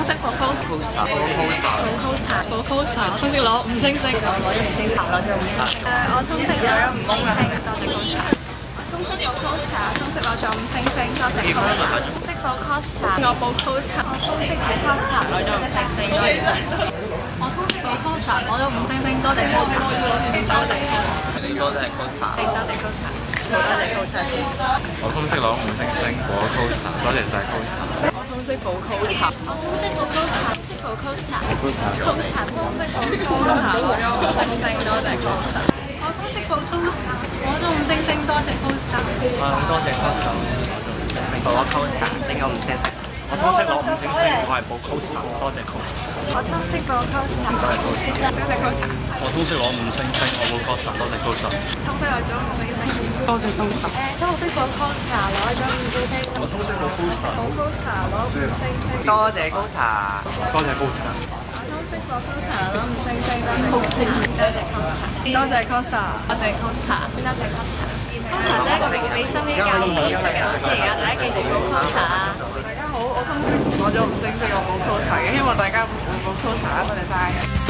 通識報 post。報 poster。通識攞5星星。我攞咗5星星。攞咗5星星。我通識攞咗5星星，多謝 poster。通識有 poster，通識攞咗5星星，多謝 poster。通識報 poster，我報 poster。我通識報 poster，攞咗5星星，多謝 poster。我通識報 poster，攞咗5星星，多謝 poster。多謝 poster。你多謝 poster。多謝 poster。多謝 poster。我通識攞5星星，報 poster，多謝晒 poster。我通識報 poster。我通識報 poster。通識報 poster。poster。通識報 poster，攞咗5星星，多謝 poster。我通識報 poster，攞咗5星星，多謝 poster。多謝 poster，攞咗 poster，拎咗5星星。我通識攞5星星，我係報 poster，多謝 poster。我通識報 poster，多謝 poster。我通識攞5星星，我報 poster，多謝 poster。通識攞咗5星星，多謝 poster。通識報 poster，攞咗5星星。我通識報 poster，報 poster 攞5星星，多謝 poster。多謝 poster。我通識報 poster 攞5星星，多謝 poster。多謝 poster，多謝 poster，多謝 poster。poster 真係一個好俾心機教通識嘅老師嚟㗎，大家記住報 poster 啊！大家好，我通識攞咗5星星，我報 poster 嘅，希望大家會報 poster 啊！多謝晒。